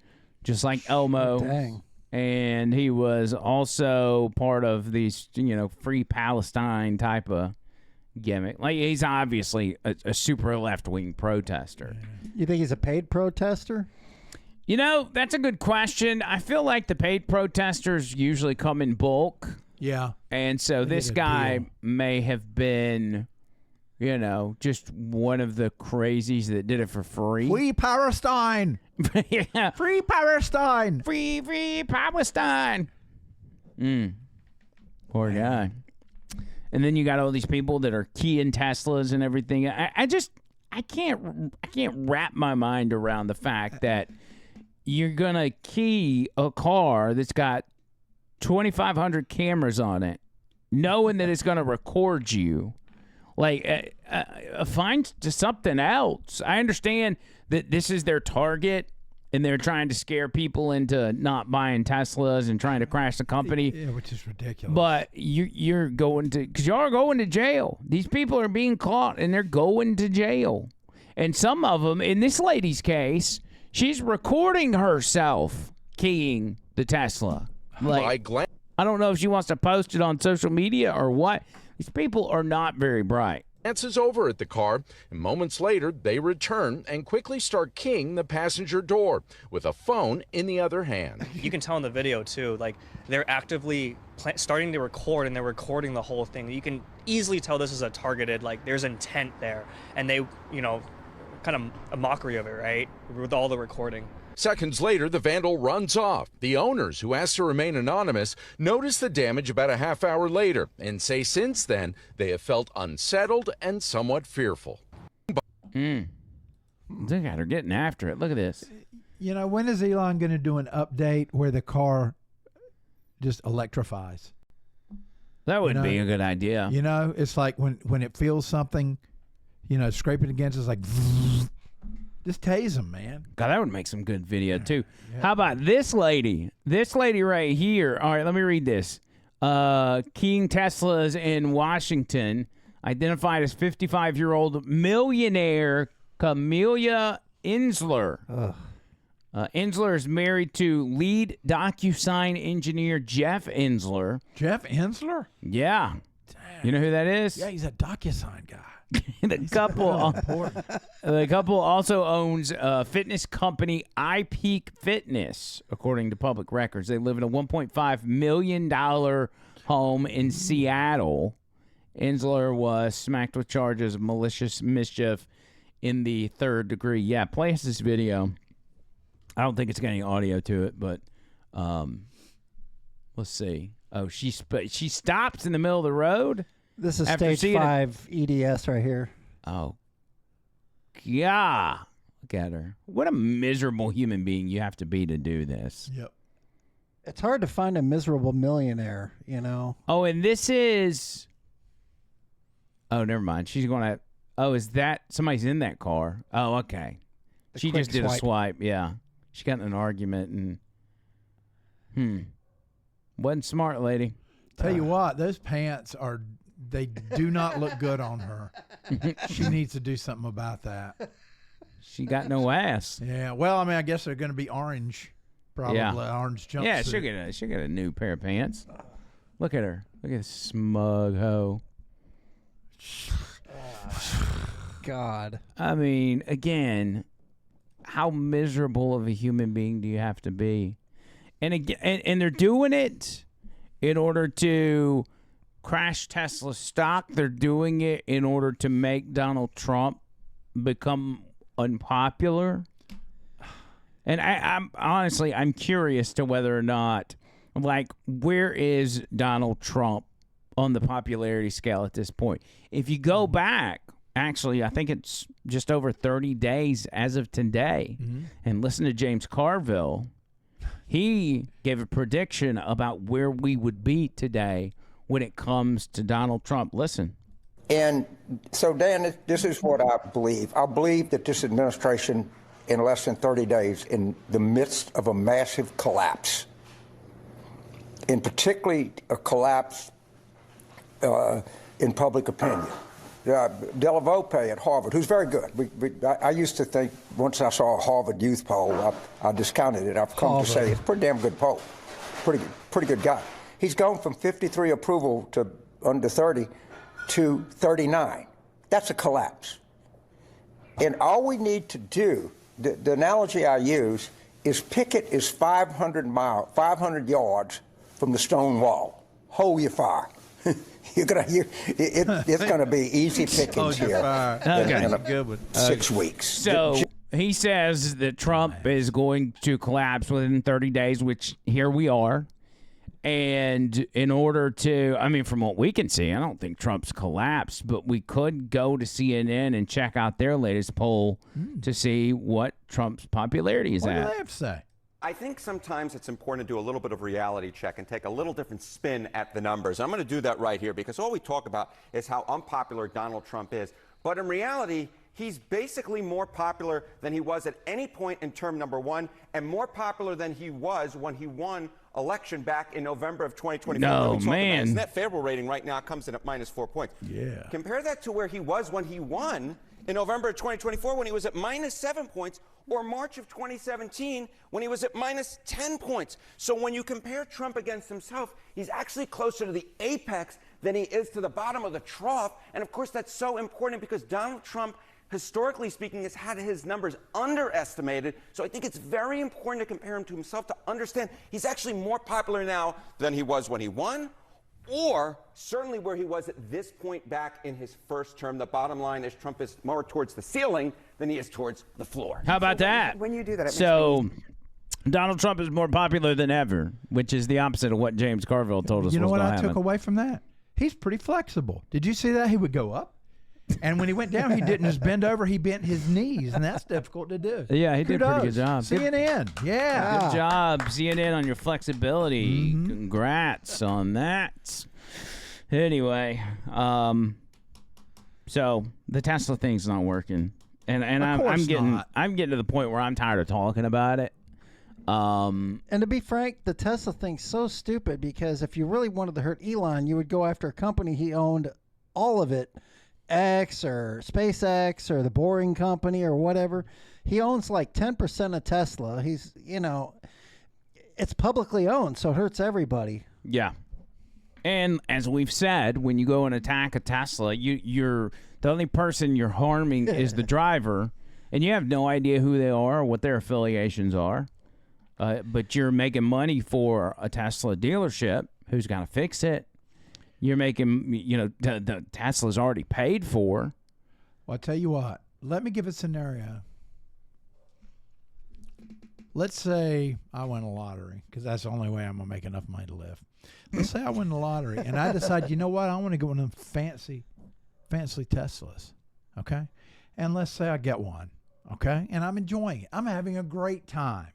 just like Elmo. Dang. And he was also part of these, Free Palestine type of gimmick. Like, he's obviously a super left-wing protester. You think he's a paid protester? That's a good question. I feel like the paid protesters usually come in bulk. Yeah. And so this guy may have been, just one of the crazies that did it for free. Free Palestine. Yeah. Free Palestine. Free Palestine. Poor guy. And then you got all these people that are keying Teslas and everything. I can't wrap my mind around the fact that you're gonna key a car that's got 2,500 cameras on it, knowing that it's gonna record you. Like, find something else. I understand that this is their target, and they're trying to scare people into not buying Teslas and trying to crash the company. Yeah, which is ridiculous. But you're going to, because y'all are going to jail. These people are being caught, and they're going to jail. And some of them, in this lady's case, she's recording herself keying the Tesla. Like, I don't know if she wants to post it on social media or what. These people are not very bright. Glances over at the car, and moments later, they return and quickly start keying the passenger door with a phone in the other hand. You can tell in the video, too, like, they're actively starting to record, and they're recording the whole thing. You can easily tell this is a targeted, like, there's intent there. And they, kind of a mockery of it, right, with all the recording. Seconds later, the vandal runs off. The owners, who asked to remain anonymous, notice the damage about a half hour later and say since then they have felt unsettled and somewhat fearful. Look at her getting after it. Look at this. When is Elon going to do an update where the car just electrifies? That would be a good idea. It's like when it feels something, scrape it against, it's like... Just tase them, man. God, that would make some good video, too. Yeah. How about this lady? This lady right here. All right, let me read this. Keying Teslas in Washington, identified as 55-year-old millionaire Camelia Insler. Insler is married to lead DocuSign engineer Jeff Insler. Jeff Insler? Yeah. Damn. You know who that is? Yeah, he's a DocuSign guy. The couple also owns fitness company iPeak Fitness, according to public records. They live in a $1.5 million home in Seattle. Insler was smacked with charges of malicious mischief in the 3rd degree. Yeah, play us this video. I don't think it's got any audio to it, but let's see. Oh, she stops in the middle of the road. This is stage 5 EDS right here. Oh, yeah. Look at her. What a miserable human being you have to be to do this. Yep. It's hard to find a miserable millionaire, Oh, and this is... Oh, never mind. She's going to... Oh, is that... Somebody's in that car. Oh, okay. She just did a swipe. Yeah. She got in an argument and... Wasn't smart, lady. Tell you what, those pants are... They do not look good on her. She needs to do something about that. She got no ass. Yeah. Well, I guess they're going to be orange. Probably orange jumpsuit. Yeah, she'll get a new pair of pants. Look at her. Look at this smug hoe. God. I mean, again, how miserable of a human being do you have to be? And again, and they're doing it in order to crash Tesla stock. They're doing it in order to make Donald Trump become unpopular. And I'm honestly, I'm curious to whether or not, like, where is Donald Trump on the popularity scale at this point? If you go back, actually, I think it's just over 30 days as of today, and listen to James Carville, he gave a prediction about where we would be today when it comes to Donald Trump. Listen. And so, Dan, this is what I believe. I believe that this administration, in less than 30 days, in the midst of a massive collapse, and particularly a collapse in public opinion. Della Volpe at Harvard, who's very good. I used to think, once I saw a Harvard youth poll, I discounted it. I've come to say it's a pretty damn good poll. Pretty good guy. He's gone from 53 approval to under 30 to 39. That's a collapse. And all we need to do, the analogy I use, is Pickett is 500 yards from the stone wall. Hold your fire. It's going to be easy pickings here in 6 weeks. So he says that Trump is going to collapse within 30 days, which here we are. And in order to, I mean, from what we can see, I don't think Trump's collapsed, but we could go to CNN and check out their latest poll to see what Trump's popularity is at. What do they have to say? I think sometimes it's important to do a little bit of reality check and take a little different spin at the numbers. I'm going to do that right here because all we talk about is how unpopular Donald Trump is. But in reality, he's basically more popular than he was at any point in term number one and more popular than he was when he won election back in November of 2024. No, man. His net favorable rating right now comes in at -4 points. Yeah. Compare that to where he was when he won in November of 2024 when he was at -7 points, or March of 2017 when he was at -10 points. So when you compare Trump against himself, he's actually closer to the apex than he is to the bottom of the trough. And of course, that's so important because Donald Trump, historically speaking, has had his numbers underestimated. So I think it's very important to compare him to himself to understand he's actually more popular now than he was when he won, or certainly where he was at this point back in his first term. The bottom line is Trump is more towards the ceiling than he is towards the floor. How about that? When you do that, it so Donald Trump is more popular than ever, which is the opposite of what James Carville told us. You know what I happen. took away from that? He's pretty flexible. Did you see that? He would go up. And when he went down, he didn't just bend over. He bent his knees, and that's difficult to do. Yeah, he did a pretty good job. CNN, yeah. Good job, CNN, on your flexibility. Congrats on that. Anyway, so the Tesla thing's not working, and I'm getting to the point where I'm tired of talking about it. And to be frank, the Tesla thing's so stupid because if you really wanted to hurt Elon, you would go after a company he owned all of it. X or SpaceX or the Boring Company or whatever. He owns like 10% of Tesla. He's, it's publicly owned, so it hurts everybody. Yeah. And as we've said, when you go and attack a Tesla, you're the only person you're harming is the driver, and you have no idea who they are or what their affiliations are. But you're making money for a Tesla dealership who's got to fix it. You're making, the Tesla's already paid for. Well, I'll tell you what. Let me give a scenario. Let's say I win a lottery, because that's the only way I'm going to make enough money to live. Let's say I win the lottery, and I decide, you know what? I want to go in them fancy Teslas, okay? And let's say I get one, okay? And I'm enjoying it. I'm having a great time.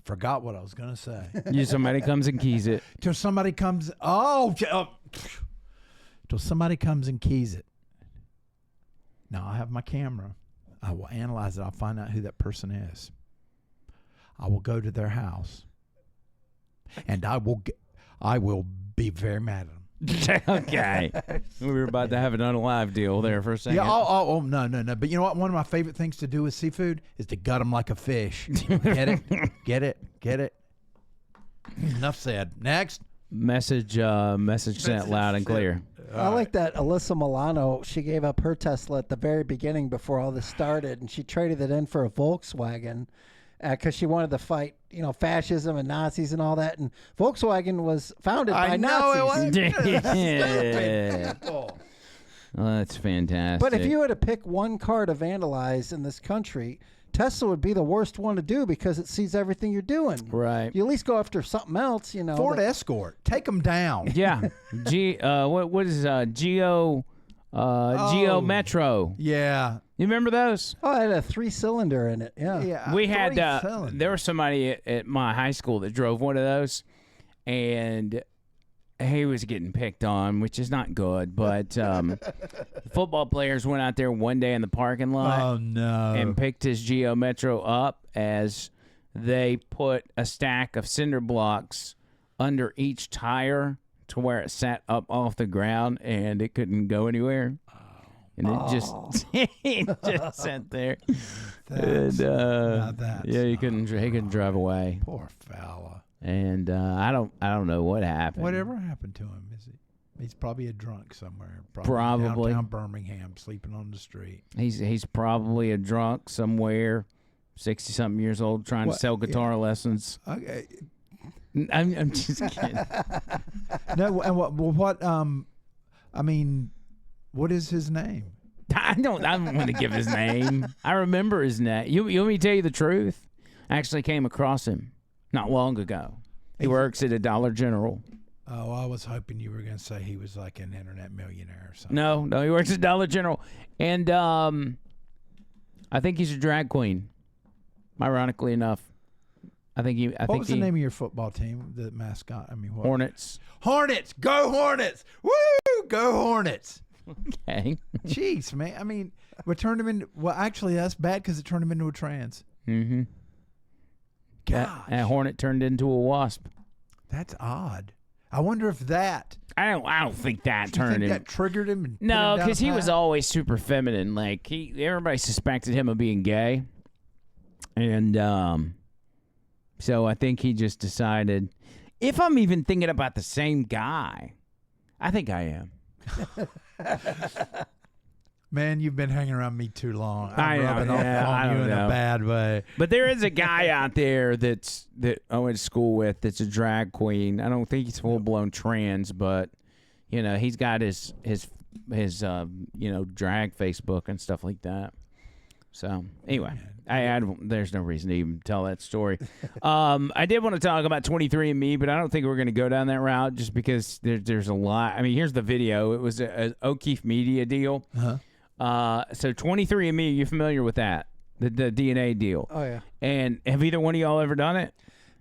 Forgot what I was going to say. Somebody comes and keys it. Till somebody comes, till somebody comes and keys it. Now I have my camera. I will analyze it. I'll find out who that person is. I will go to their house. And I will be very mad at them. Okay. We were about to have an unalive deal there for a second. Yeah. No. But you know what? One of my favorite things to do with seafood is to gut them like a fish. Get it? Get it? Get it? Enough said. Next. Message sent loud and clear. I like that Alyssa Milano, she gave up her Tesla at the very beginning before all this started, and she traded it in for a Volkswagen because she wanted to fight, fascism and Nazis and all that. And Volkswagen was founded by Nazis. Yeah. Oh, that's fantastic. But if you had to pick one car to vandalize in this country, Tesla would be the worst one to do because it sees everything you're doing. Right. You at least go after something else, Ford Escort. Take them down. Yeah. What is Geo Metro? Yeah. You remember those? Oh, it had a 3-cylinder in it. Yeah. We had there was somebody at my high school that drove one of those, and he was getting picked on, which is not good. But football players went out there one day in the parking lot. Oh no! And picked his Geo Metro up as they put a stack of cinder blocks under each tire to where it sat up off the ground and it couldn't go anywhere. And it just sat there. He couldn't drive away. Poor fella. And I don't know what happened. Whatever happened to him? He's probably a drunk somewhere. Probably downtown Birmingham, sleeping on the street. He's probably a drunk somewhere, 60-something years old, trying to sell guitar lessons. Okay. I'm just kidding. No, and what? I mean, what is his name? I don't want to give his name. I remember his name. You want me to tell you the truth? I actually came across him not long ago. He works at a Dollar General. Oh, I was hoping you were going to say he was like an internet millionaire or something. No, he works at Dollar General. And I think he's a drag queen, ironically enough. What was the name of your football team, the mascot? I mean, what? Hornets. Hornets! Go Hornets! Woo! Go Hornets! Okay. Jeez, man. I mean, we turned him into... Well, actually, that's bad because it turned him into a trans. Mm-hmm. Gosh. That hornet turned into a wasp. That's odd. I wonder if that... I don't think that turned him... that triggered him? And no, because he was always super feminine. Like, everybody suspected him of being gay. And so I think he just decided... If I'm even thinking about the same guy, I think I am. Man, you've been hanging around me too long. I know, rubbing off on you in a bad way. But there is a guy out there that I went to school with that's a drag queen. I don't think he's full blown trans, but he's got his drag Facebook and stuff like that. So anyway, there's no reason to even tell that story. I did want to talk about 23andMe, but I don't think we're going to go down that route just because there's a lot. I mean, here's the video. It was an O'Keefe Media deal. Uh-huh. So 23andMe, are you familiar with that? The DNA deal? Oh, yeah. And have either one of y'all ever done it?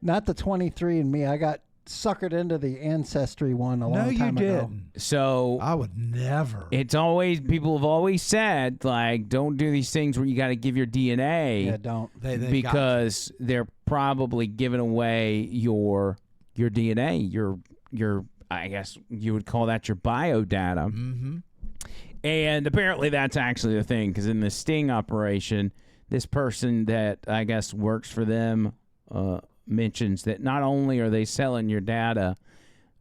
Not the 23andMe. I got suckered into the Ancestry one a long time ago. Didn't. So I would never. People have always said, like, don't do these things where you got to give your DNA. Yeah, don't. Because they're probably giving away your DNA, your I guess you would call that your biodata. Mm-hmm. And apparently that's actually the thing, because in the sting operation, this person that I guess works for them mentions that not only are they selling your data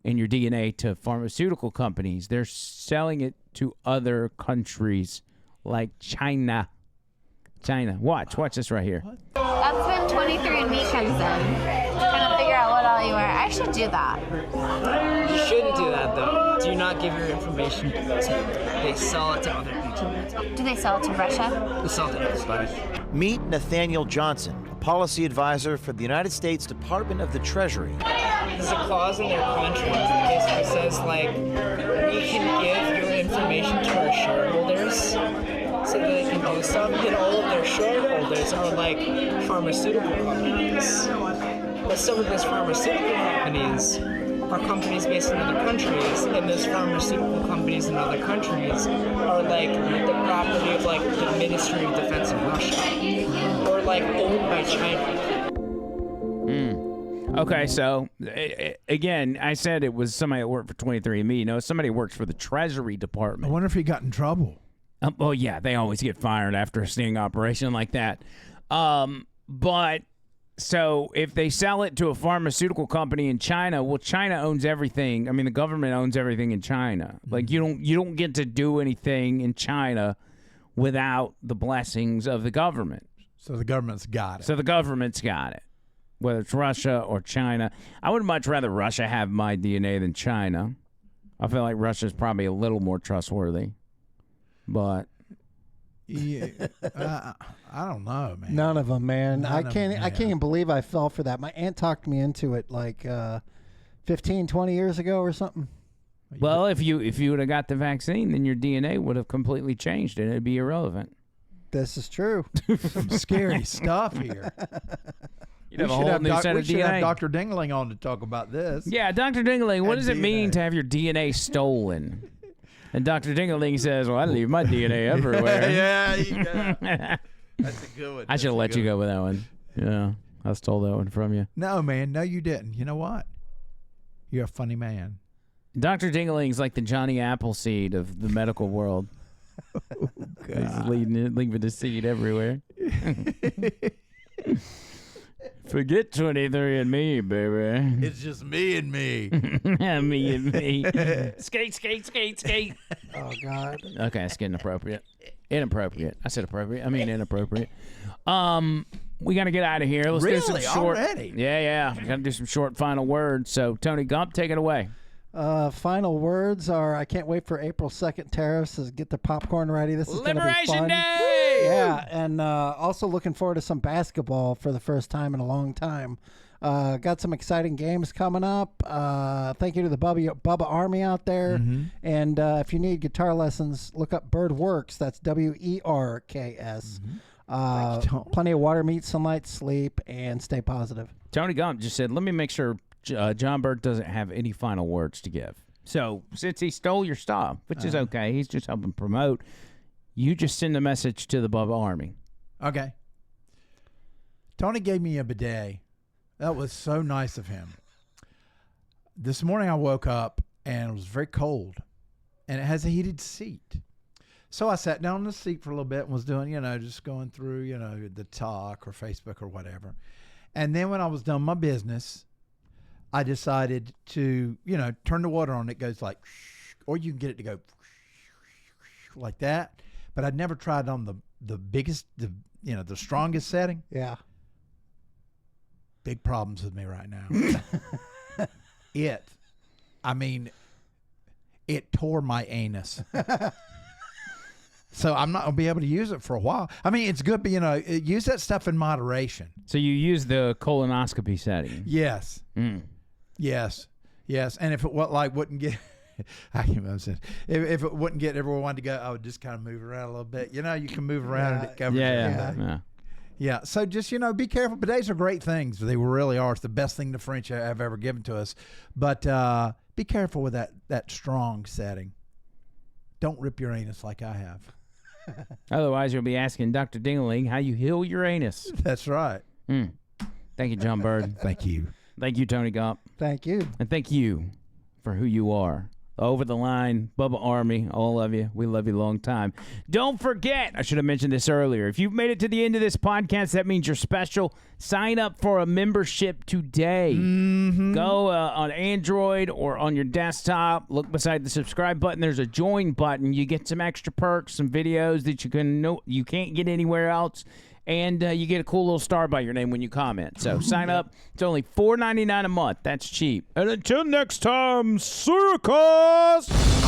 and your DNA to pharmaceutical companies, they're selling it to other countries like China. Watch this right here. That's when 23andMe comes in, trying to figure out what all you are. I should do that. You shouldn't do that, though. Do not give your information they sell it to other people. Do they sell it to Russia? They sell it to everybody. Meet Nathaniel Johnson, a policy advisor for the United States Department of the Treasury. There's a clause in their contract that basically says, like, we can give your information to our shareholders so that they can do something. And all of their shareholders are like pharmaceutical companies. But some of those pharmaceutical companies are companies based in other countries, and those pharmaceutical companies in other countries are like the property of like the Ministry of Defense of Russia, or like owned by China. Okay, so again, I said it was somebody that worked for 23andMe. No, somebody who works for the Treasury Department. I wonder if he got in trouble. Oh yeah, they always get fired after a sting operation like that. But So if they sell it to a pharmaceutical company in China, well, China owns everything. I mean, the government owns everything in China. Like you don't get to do anything in China without the blessings of the government. So the government's got it. Whether it's Russia or China. I would much rather Russia have my DNA than China. I feel like Russia's probably a little more trustworthy. But yeah, I don't know, man. None of them, man. I can't even believe I fell for that. My aunt talked me into it like 15, 20 years ago or something. Well, if you would have got the vaccine, then your DNA would have completely changed and it'd be irrelevant. This is true. Some scary stuff here. You'd have a whole new set of we should DNA. have Dr. Dingling on to talk about this. Yeah, Dr. Dingling, what And does it mean DNA. to have your DNA stolen? And Dr. Dingling says, well, I leave my DNA everywhere. Yeah, you go. That's a good one. I should have let you go with that one. Yeah, I stole that one from you. No, man. No, you didn't. You know what? You're a funny man. Dr. Dingling's like the Johnny Appleseed of the medical world. He's leaving the seed everywhere. Forget 23andMe, baby. It's just me and me. Me and me. Skate, skate, skate, skate. Oh, God. Okay, it's getting inappropriate. I said appropriate. I mean inappropriate. We got to get out of here. Let's do some Really? short. Already? Yeah. We got to do some short final words. So, Tony Gump, take it away. Final words are: I can't wait for April 2nd tariffs to get the popcorn ready. This is going to be Liberation fun. Day! Yeah, and also looking forward to some basketball for the first time in a long time. Got some exciting games coming up. Thank you to the Bubba Army out there. Mm-hmm. And if you need guitar lessons, look up Bird Works. That's WERKS. Mm-hmm. Plenty of water, meat, sunlight, sleep, and stay positive. Tony Gump just said, let me make sure John Bird doesn't have any final words to give. So, since he stole your stuff, which is okay, he's just helping promote, you just send a message to the Bubba Army. Okay. Tony gave me a bidet. That was so nice of him. This morning I woke up and it was very cold, and it has a heated seat. So I sat down on the seat for a little bit and was doing, just going through, the talk or Facebook or whatever. And then when I was done my business, I decided to, turn the water on. It goes like, or you can get it to go like that. But I'd never tried it on the biggest, the strongest setting. Yeah. Big problems with me right now. It tore my anus. So I'm not going to be able to use it for a while. I mean, it's good, but, use that stuff in moderation. So you use the colonoscopy setting. Yes. Yes. And if it wouldn't get, if it wouldn't get everyone to go, I would just kind of move around a little bit. You can move around and it covers everything. Yeah. So just, be careful. Bidets are great things. They really are. It's the best thing the French have ever given to us. But be careful with that strong setting. Don't rip your anus like I have. Otherwise, you'll be asking Dr. Dingling how you heal your anus. That's right. Thank you, John Bird. Thank you. Thank you, Tony Gump. Thank you. And thank you for who you are. Over the Line, Bubba Army, all of you. We love you long time. Don't forget, I should have mentioned this earlier. If you've made it to the end of this podcast, that means you're special. Sign up for a membership today. Mm-hmm. Go on Android or on your desktop. Look beside the subscribe button. There's a join button. You get some extra perks, some videos that you can't get anywhere else. And you get a cool little star by your name when you comment. So sign up. It's only $4.99 a month. That's cheap. And until next time, circus!